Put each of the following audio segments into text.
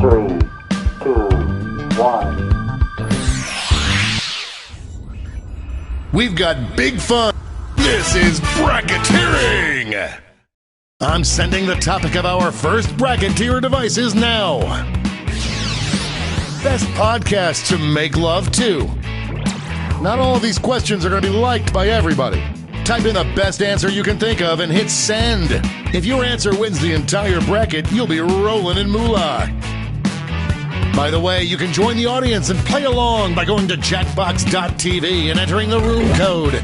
3, 2, 1. We've got big fun. This is bracketeering. I'm sending the topic of our first bracket to your devices now. Best podcast to make love to. Not all of these questions are going to be liked by everybody. Type in the best answer you can think of and hit send. If your answer wins the entire bracket, you'll be rolling in moolah. By the way, you can join the audience and play along by going to jackbox.tv and entering the room code.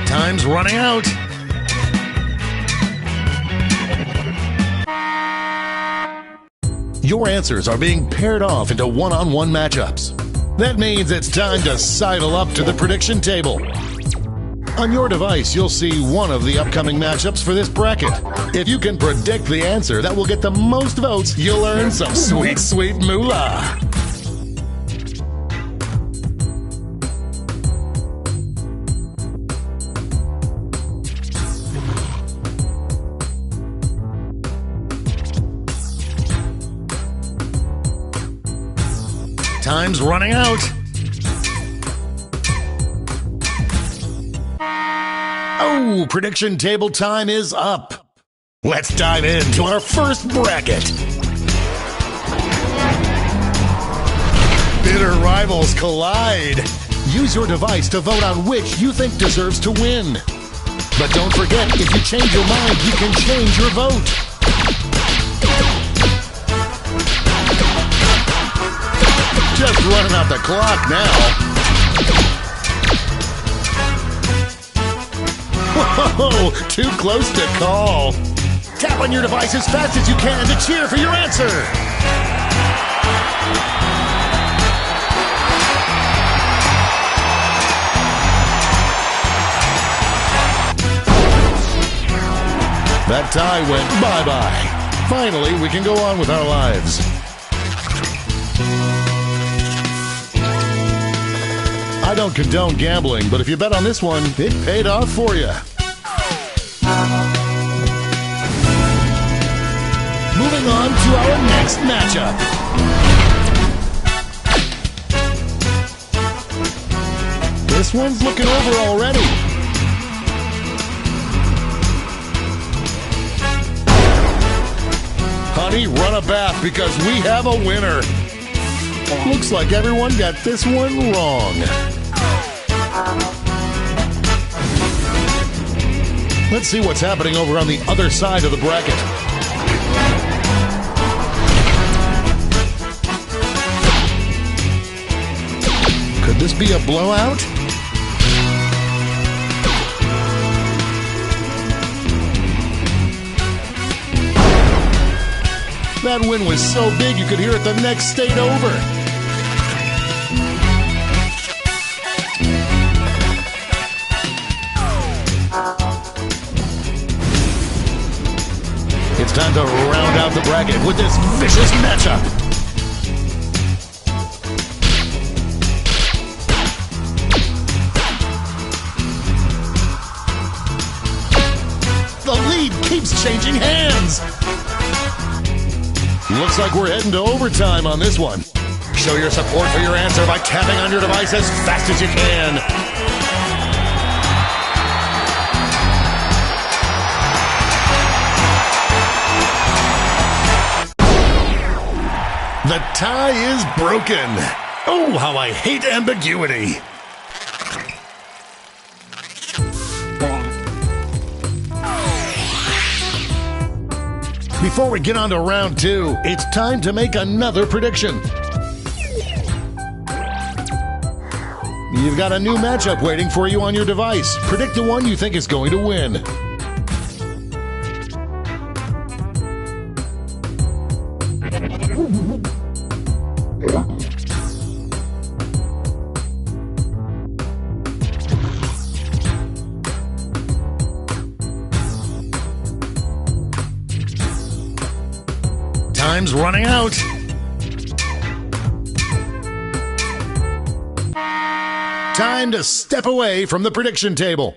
Time's running out. Your answers are being paired off into one-on-one matchups. That means it's time to sidle up to the prediction table. On your device, you'll see one of the upcoming matchups for this bracket. If you can predict the answer that will get the most votes, you'll earn some sweet, sweet moolah. Time's running out. Oh, prediction table time is up. Let's dive into our first bracket. Bitter rivals collide. Use your device to vote on which you think deserves to win. But don't forget, if you change your mind, you can change your vote. Just running out the clock now. Whoa, too close to call. Tap on your device as fast as you can to cheer for your answer. That tie went bye-bye. Finally, we can go on with our lives. I don't condone gambling, but if you bet on this one, it paid off for you. Moving on to our next matchup. This one's looking over already. Honey, run a bath because we have a winner. Looks like everyone got this one wrong. Let's see what's happening over on the other side of the bracket. Could this be a blowout? That win was so big you could hear it the next state over. It's time to round out the bracket with this vicious matchup. The lead keeps changing hands. Looks like we're heading to overtime on this one. Show your support for your answer by tapping on your device as fast as you can. The tie is broken. Oh, how I hate ambiguity. Before we get on to round two, it's time to make another prediction. You've got a new matchup waiting for you on your device. Predict the one you think is going to win. Time's running out. Time to step away from the prediction table.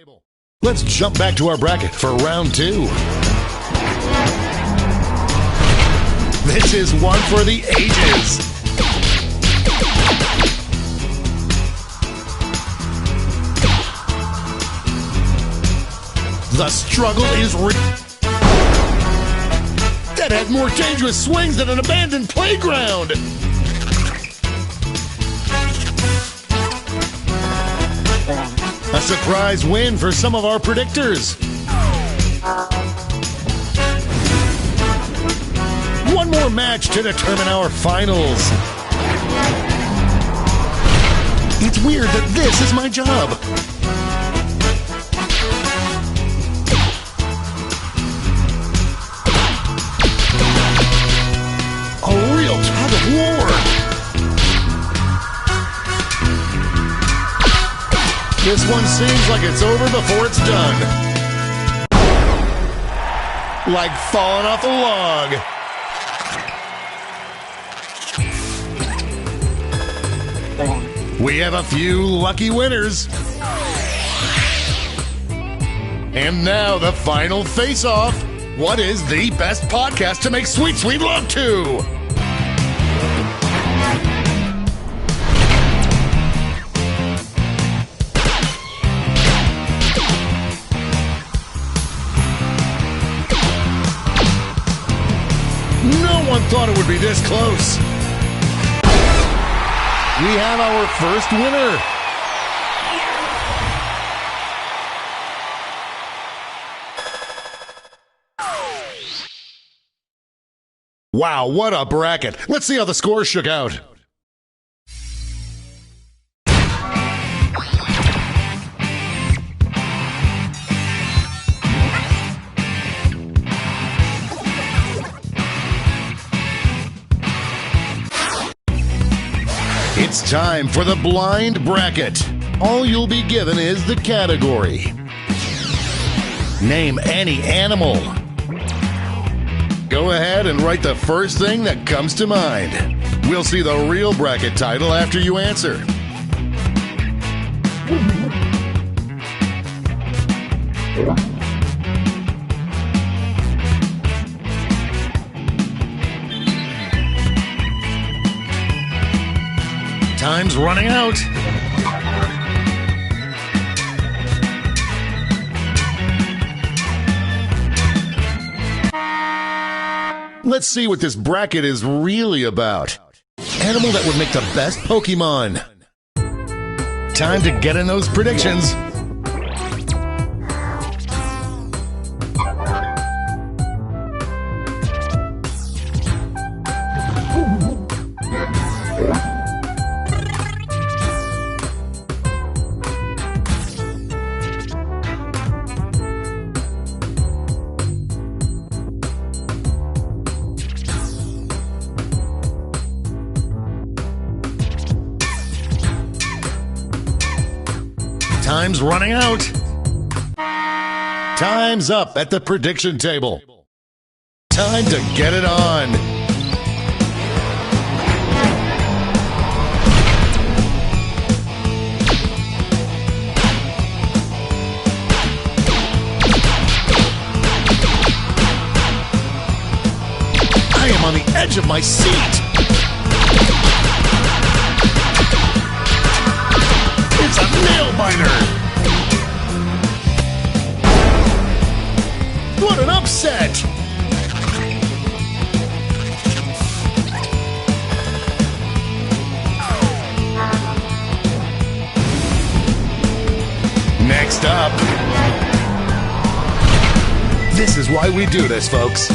Let's jump back to our bracket for round 2. This is one for the ages. The struggle is that had more dangerous swings than an abandoned playground. A surprise win for some of our predictors. One more match to determine our finals. It's weird that this is my job. A real tug of war. This one seems like it's over before it's done. Like falling off a log. We have a few lucky winners. And now the final face-off. What is the best podcast to make sweet, sweet love to? No one thought it would be this close. We have our first winner. Wow, what a bracket. Let's see how the scores shook out. It's time for the blind bracket. All you'll be given is the category. Name any animal. Go ahead and write the first thing that comes to mind. We'll see the real bracket title after you answer. Time's running out. Let's see what this bracket is really about. Animal that would make the best Pokemon. Time to get in those predictions. Time's running out. Time's up at the prediction table. Time to get it on. I am on the edge of my seat. It's a nail biter! What an upset! Next up. This is why we do this, folks.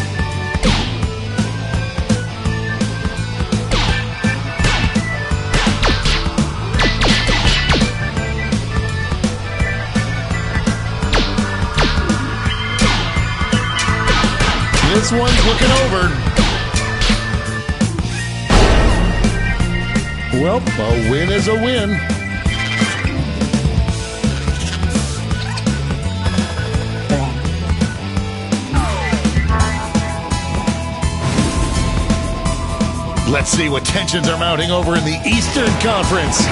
This one's looking over. Well, a win is a win. Let's see what tensions are mounting over in the Eastern Conference.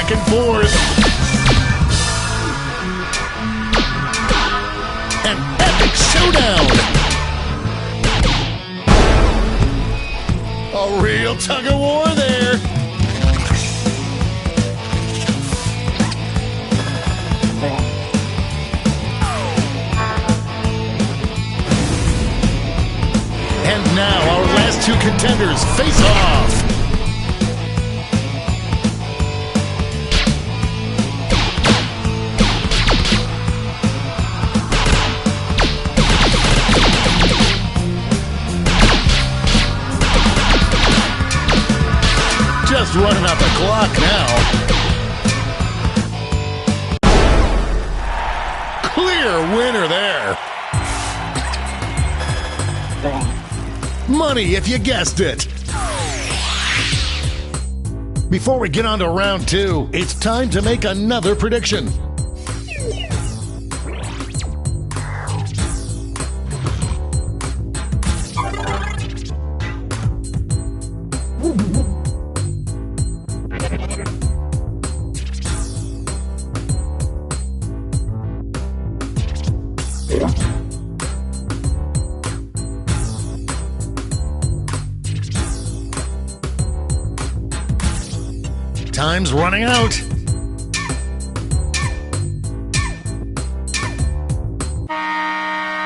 back and forth. An epic showdown. A real tug of war there. And now our last two contenders face off. Just running out the clock now. Clear winner there. Money if you guessed it. Before we get on to round two, it's time to make another prediction. Time's running out.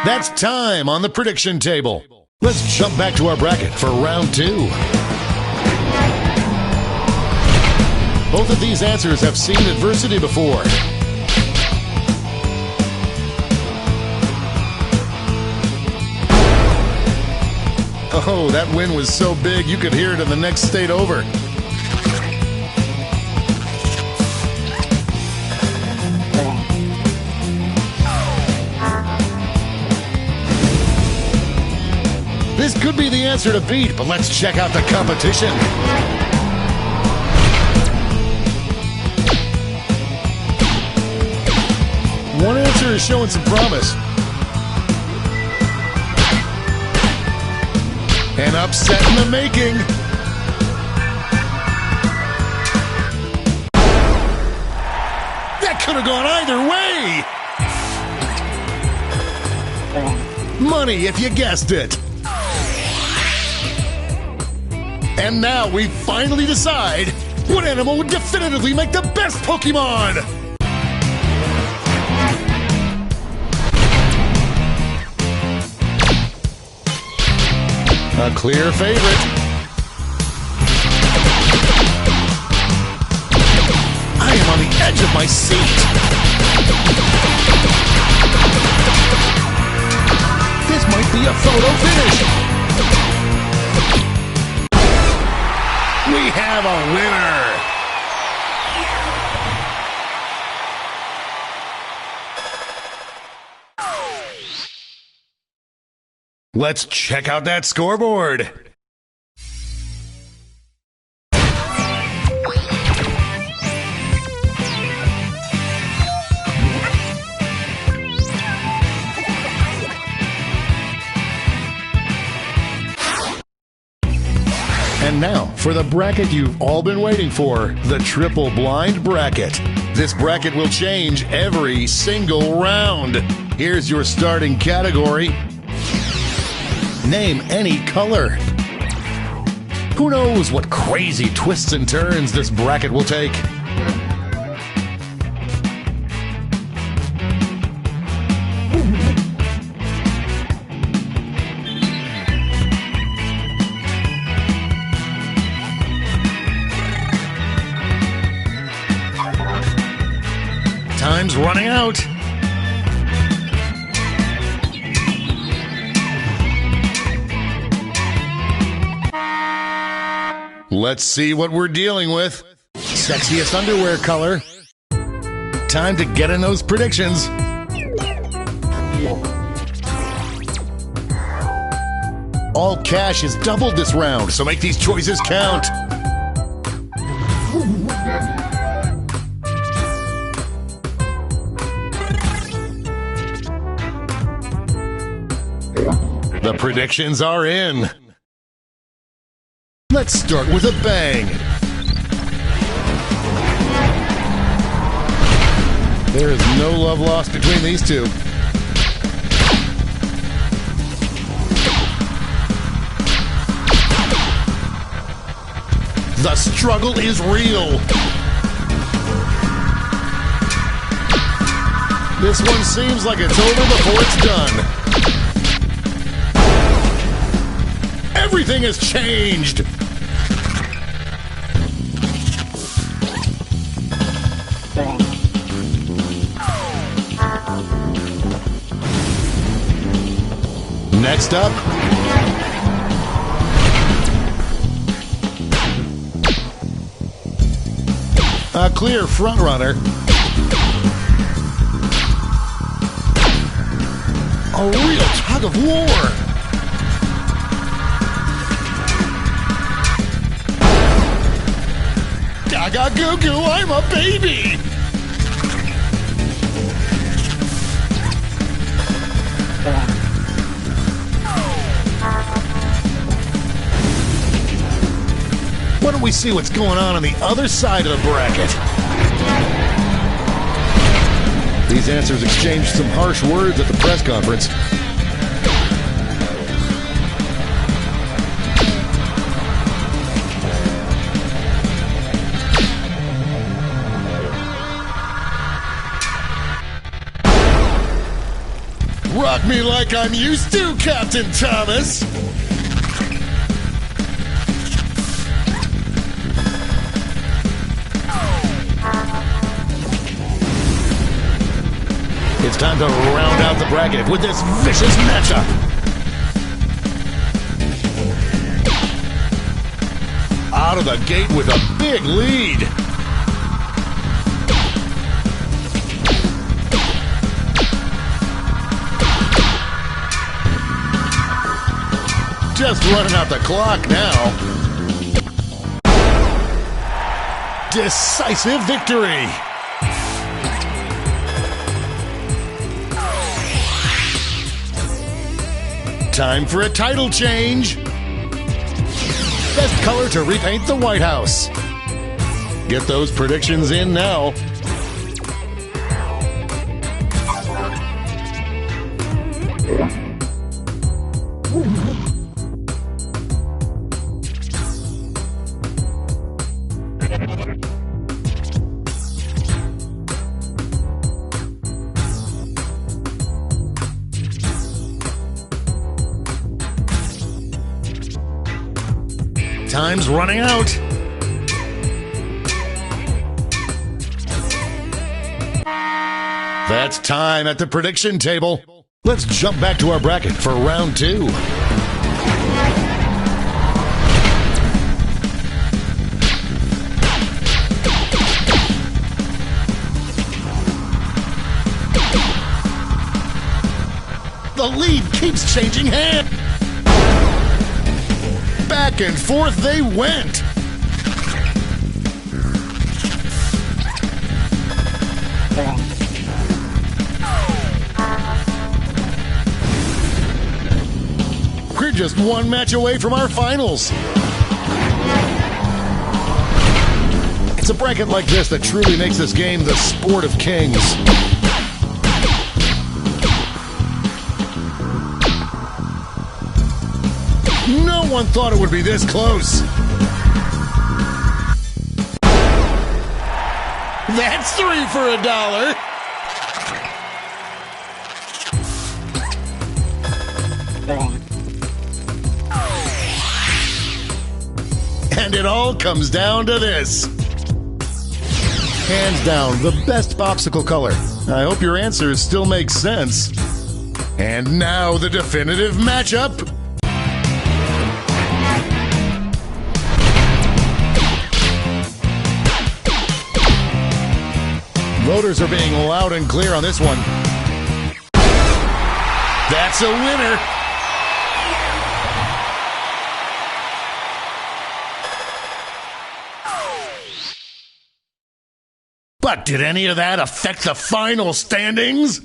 That's time on the prediction table. Let's jump back to our bracket for round two. Both of these answers have seen adversity before. Oh, that win was so big you could hear it in the next state over. This could be the answer to beat, but let's check out the competition. One answer is showing some promise. An upset in the making. That could have gone either way. Money if you guessed it. And now we finally decide what animal would definitively make the best Pokemon! A clear favorite. I am on the edge of my seat. This might be a photo finish. We have a winner! Let's check out that scoreboard. And now, for the bracket you've all been waiting for, the triple blind bracket. This bracket will change every single round. Here's your starting category. Name any color. Who knows what crazy twists and turns this bracket will take? Time's running out. Let's see what we're dealing with. Sexiest underwear color. Time to get in those predictions. All cash is doubled this round, so make these choices count. The predictions are in. Let's start with a bang. There is no love lost between these two. The struggle is real. This one seems like it's over before it's done. Everything has changed. Next up, a clear frontrunner. A real tug of war. Gaga goo goo, I'm a baby. Why don't we see what's going on the other side of the bracket? These answers exchanged some harsh words at the press conference. Rock me like I'm used to, Captain Thomas! It's time to round out the bracket with this vicious matchup. Out of the gate with a big lead. Just running out the clock now. Decisive victory. Time for a title change. Best color to repaint the White House. Get those predictions in now. Time's running out. That's time at the prediction table. Let's jump back to our bracket for round 2. The lead keeps changing hands. Back and forth they went. We're just one match away from our finals. It's a bracket like this that truly makes this game the sport of kings. No one thought it would be this close. That's 3 for $1. And it all comes down to this. Hands down, the best popsicle color. I hope your answers still make sense. And now the definitive matchup. Voters are being loud and clear on this one. That's a winner. But did any of that affect the final standings?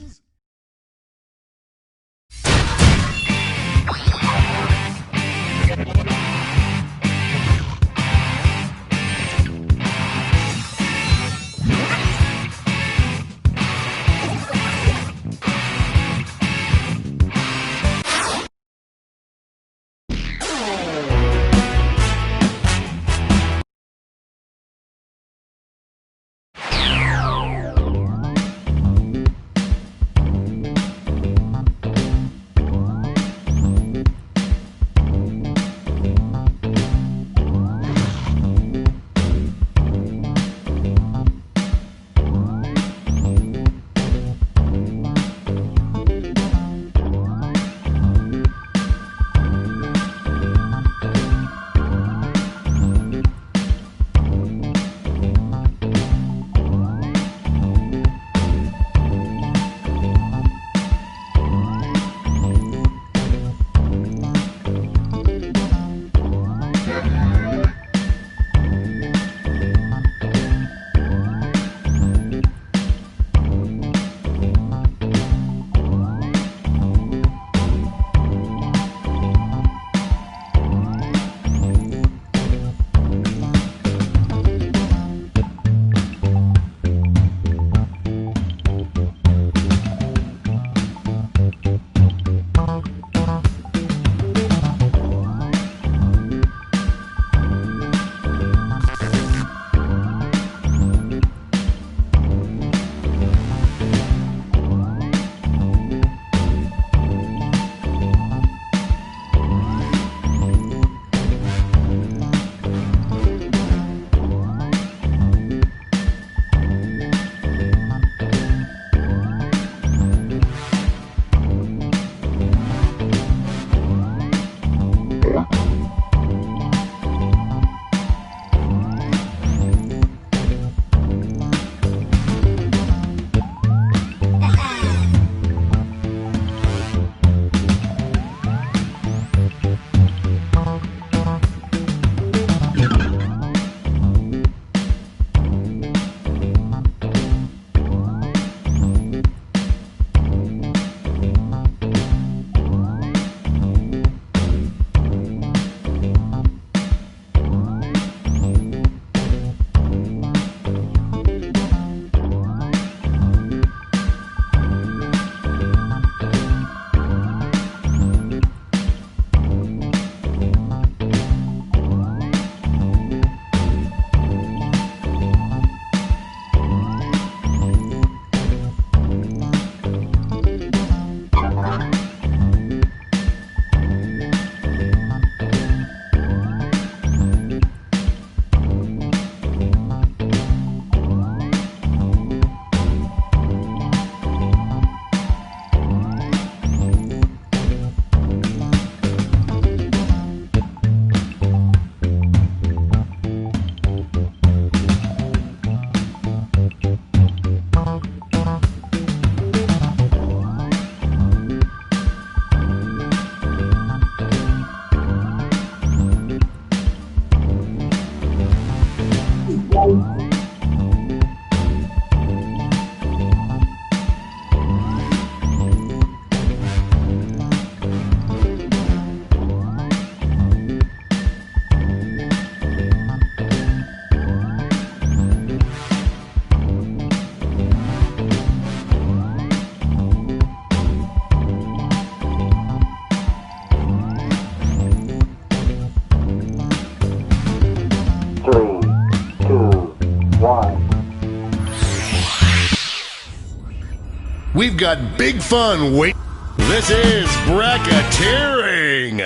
we've got big fun waiting. This is bracketeering.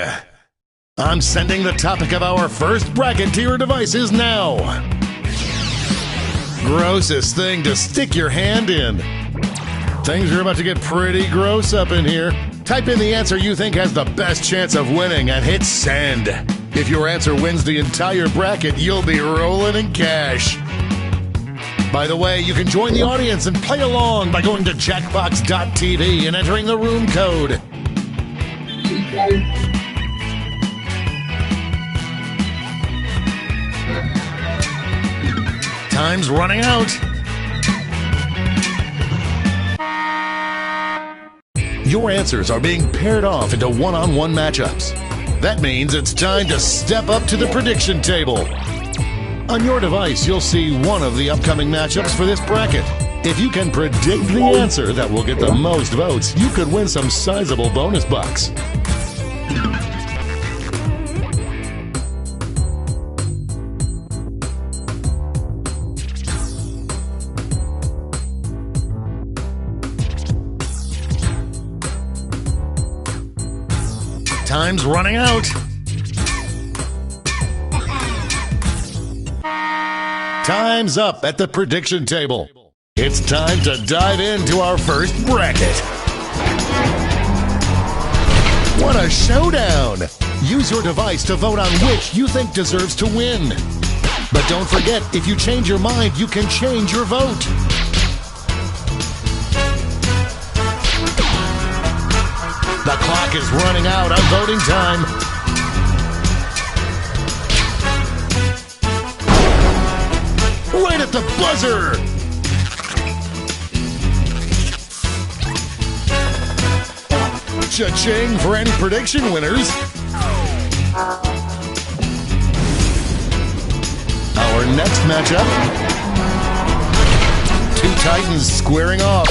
I'm sending the topic of our first bracketeer devices now. Grossest thing to stick your hand in. Things are about to get pretty gross up in here. Type in the answer you think has the best chance of winning and hit send. If your answer wins the entire bracket, you'll be rolling in cash. By the way, you can join the audience and play along by going to jackbox.tv and entering the room code. Time's running out. Your answers are being paired off into one-on-one matchups. That means it's time to step up to the prediction table. On your device, you'll see one of the upcoming matchups for this bracket. If you can predict the answer that will get the most votes, you could win some sizable bonus bucks. Time's running out. Time's up at the prediction table. It's time to dive into our first bracket. What a showdown! Use your device to vote on which you think deserves to win. But don't forget, if you change your mind, you can change your vote. The clock is running out on voting time. Right at the buzzer! Cha-ching for any prediction winners. Our next matchup. Two Titans squaring off.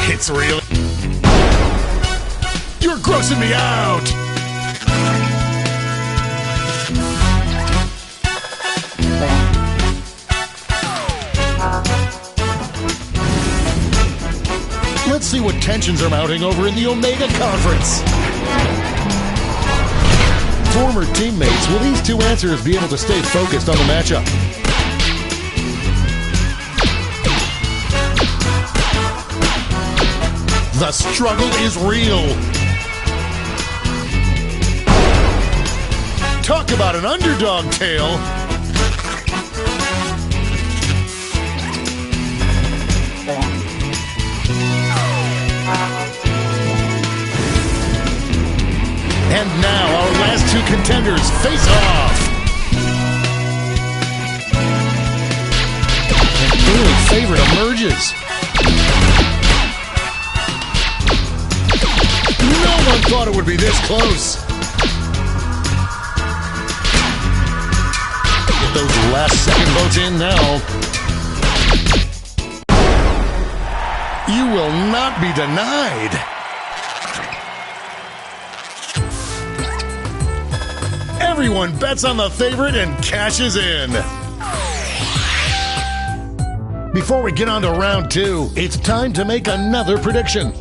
It's real. You're grossing me out! Let's see what tensions are mounting over in the Omega Conference. Former teammates, will these two answers be able to stay focused on the matchup? The struggle is real. Talk about an underdog tale. And now our last two contenders face off. An early favorite emerges. No one thought it would be this close. Get those last second votes in now. You will not be denied. Everyone bets on the favorite and cashes in. Before we get on to round two, it's time to make another prediction.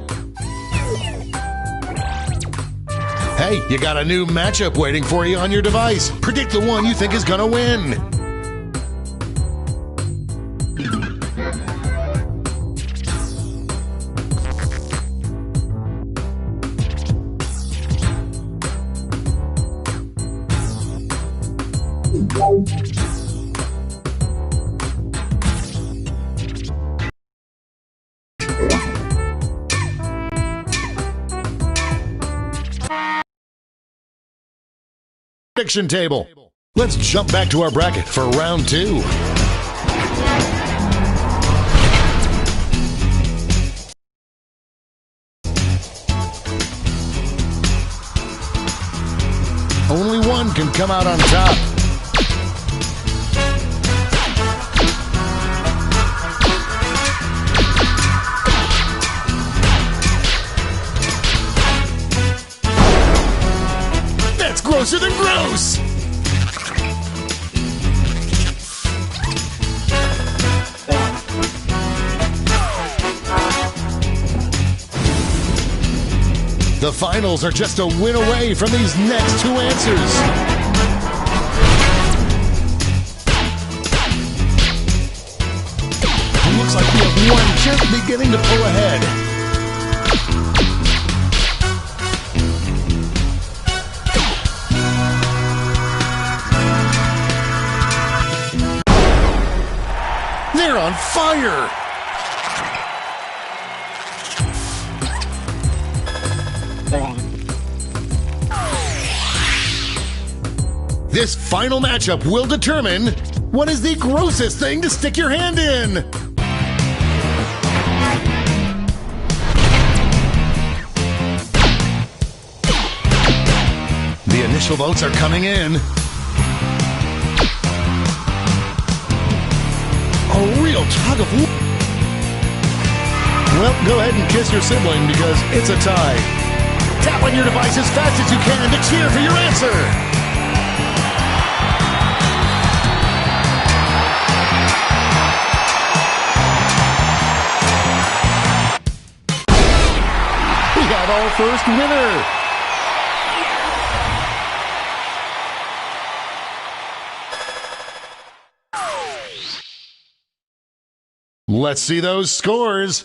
Hey, you got a new matchup waiting for you on your device. Predict the one you think is gonna win. Prediction table. Let's jump back to our bracket for round two. Only one can come out on top. Grosser than gross! The finals are just a win away from these next two answers. It looks like we have one just beginning to pull ahead. They're on fire! This final matchup will determine what is the grossest thing to stick your hand in. The initial votes are coming in. A real tug of war. Well, go ahead and kiss your sibling because it's a tie. Tap on your device as fast as you can to cheer for your answer. We have our first winner. Let's see those scores.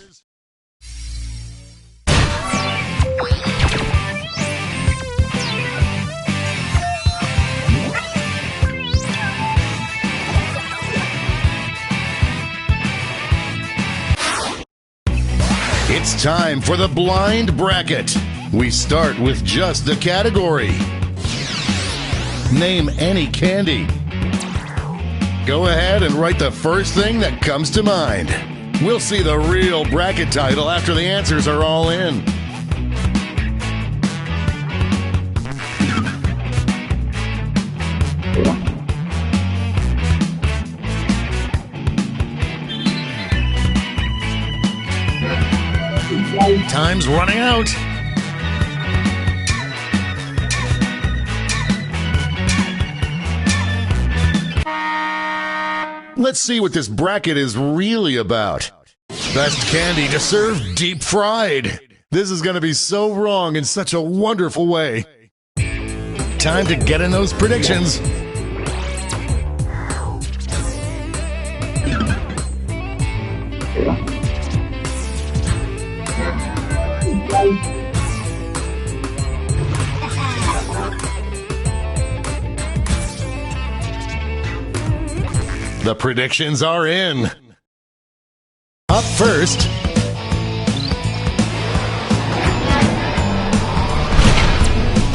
It's time for the blind bracket. We start with just the category. Name any candy. Go ahead and write the first thing that comes to mind. We'll see the real bracket title after the answers are all in. Time's running out. Let's see what this bracket is really about. Best candy to serve deep fried. This is going to be so wrong in such a wonderful way. Time to get in those predictions. The predictions are in. Up first,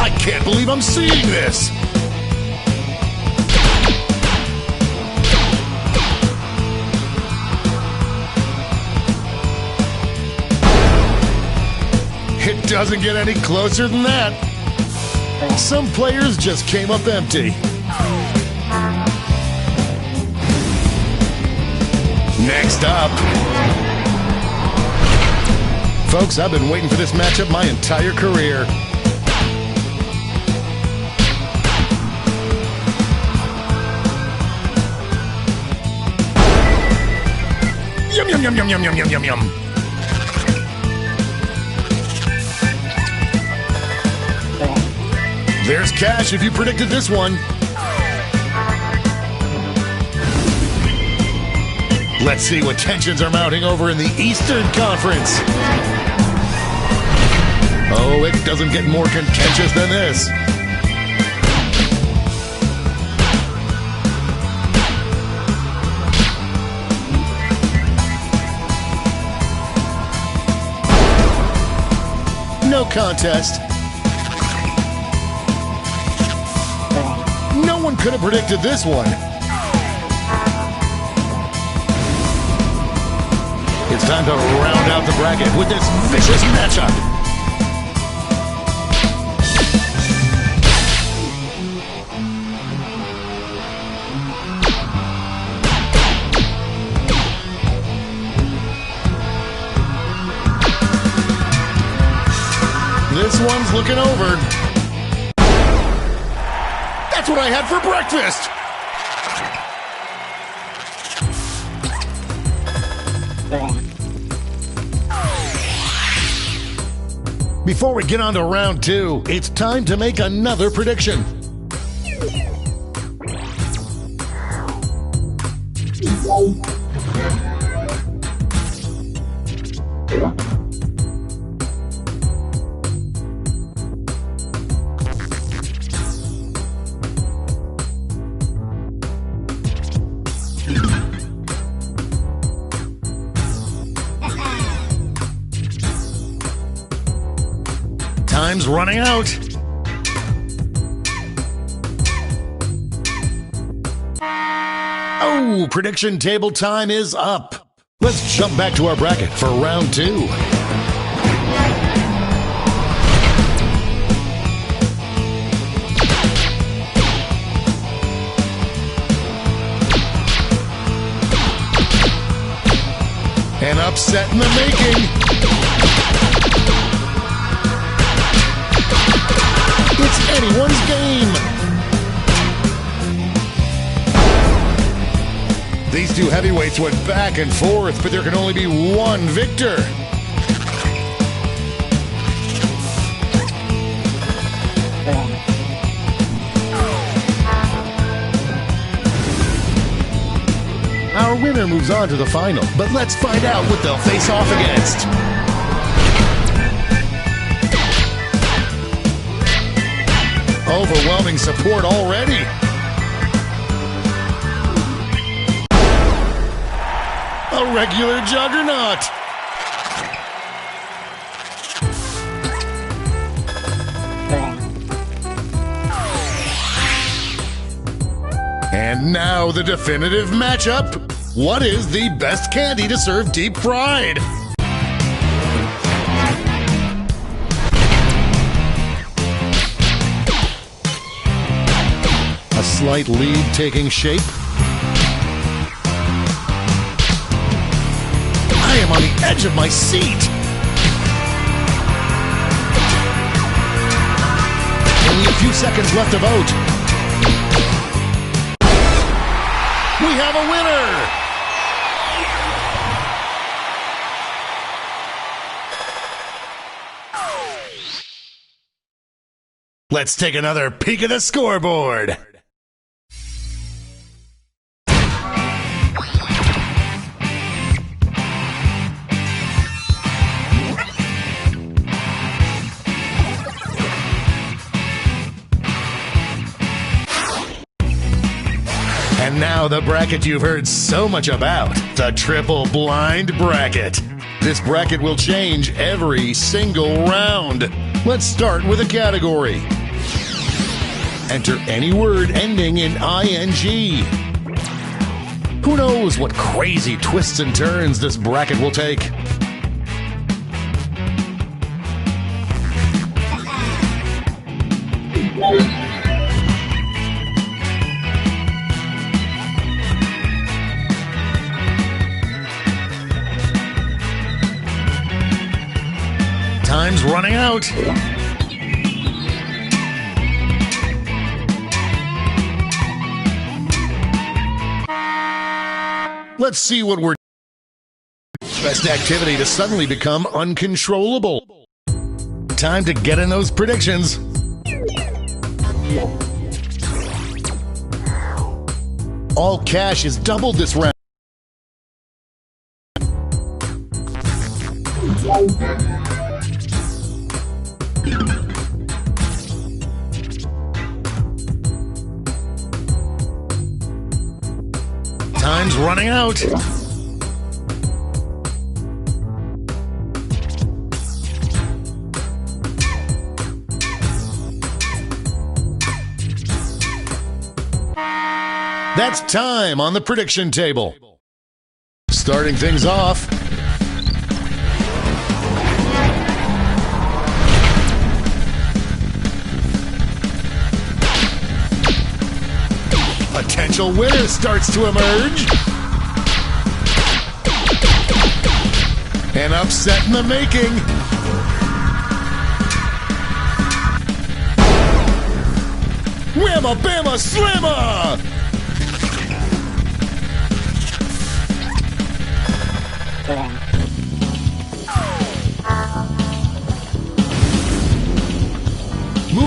I can't believe I'm seeing this. It doesn't get any closer than that. Some players just came up empty. Next up. Folks, I've been waiting for this matchup my entire career. Yum, yum, yum, yum, yum, yum, yum, yum, yum. There's cash if you predicted this one. Let's see what tensions are mounting over in the Eastern Conference. Oh, it doesn't get more contentious than this. No contest. No one could have predicted this one. It's time to round out the bracket with this vicious matchup. This one's looking over. That's what I had for breakfast! Before we get on to round 2, it's time to make another prediction. Time's running out. Oh, prediction table time is up. Let's jump back to our bracket for round 2. An upset in the making. It's anyone's game. These two heavyweights went back and forth, but there can only be one victor. Our winner moves on to the final, but let's find out what they'll face off against. Overwhelming support already. A regular juggernaut. And now the definitive matchup. What is the best candy to serve deep fried? A slight lead taking shape. I am on the edge of my seat. Only a few seconds left to vote. We have a winner! Let's take another peek at the scoreboard. And now the bracket you've heard so much about, the triple blind bracket. This bracket will change every single round. Let's start with a category. Enter any word ending in ing. Who knows what crazy twists and turns this bracket will take? Time's running out. Let's see what we're... Best activity to suddenly become uncontrollable. Time to get in those predictions. All cash is doubled this round. Time's running out. That's time on the prediction table. Starting things off. Potential winner starts to emerge. An upset in the making. Whamma bamma slamma!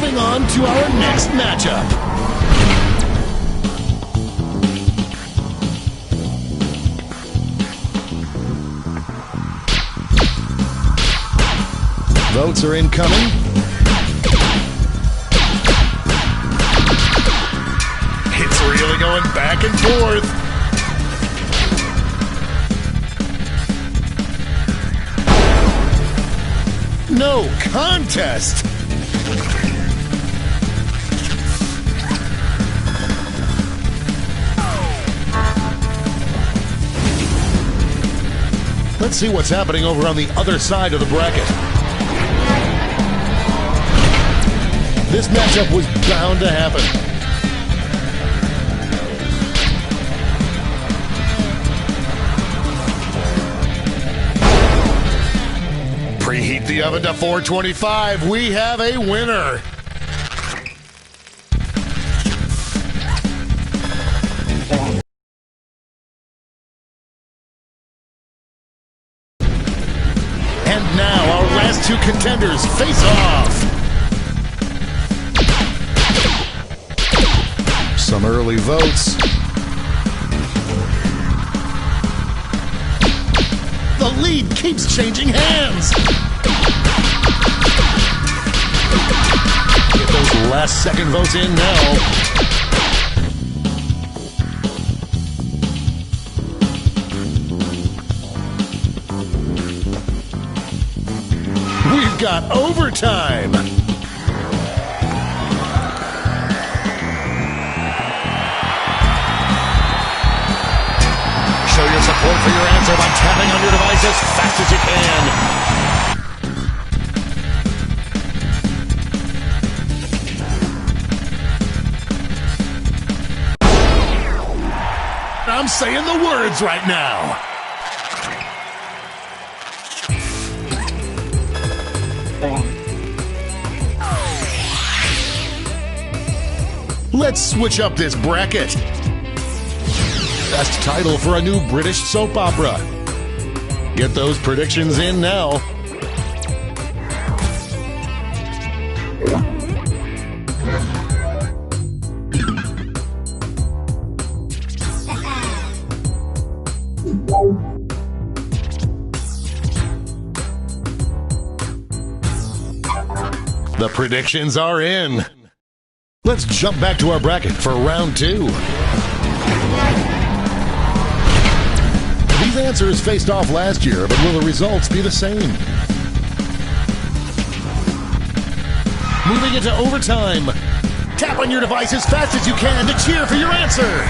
Moving on to our next matchup. Votes are incoming. It's really going back and forth. No contest. Let's see what's happening over on the other side of the bracket. This matchup was bound to happen. Preheat the oven to 425. We have a winner. And now our last two contenders face off. Some early votes. The lead keeps changing hands. Get those last second votes in now. We've got overtime. Show your support for your answer by tapping on your device as fast as you can. I'm saying the words right now. Let's switch up this bracket. Best title for a new British soap opera. Get those predictions in now. The predictions are in. Let's jump back to our bracket for round two. These answers faced off last year, but will the results be the same? Moving into overtime. Tap on your device as fast as you can to cheer for your answer.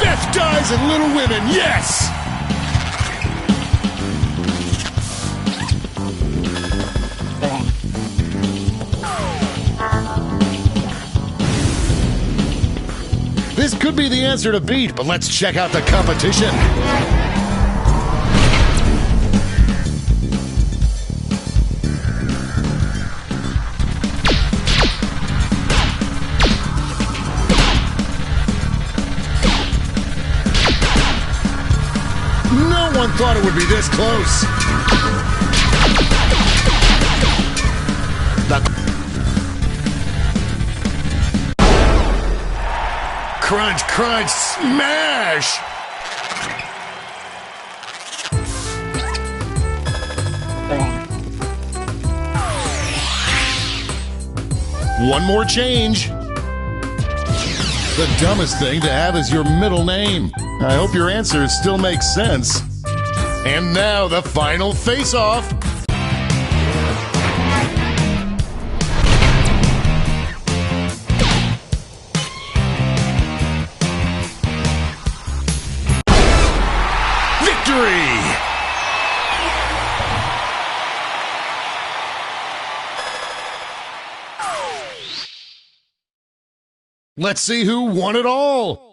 Beth dies and Little Women, yes! This could be the answer to beat, but let's check out the competition. No one thought it would be this close. Crunch, crunch, smash! One more change. The dumbest thing to have is your middle name. I hope your answers still make sense. And now the final face-off. Let's see who won it all.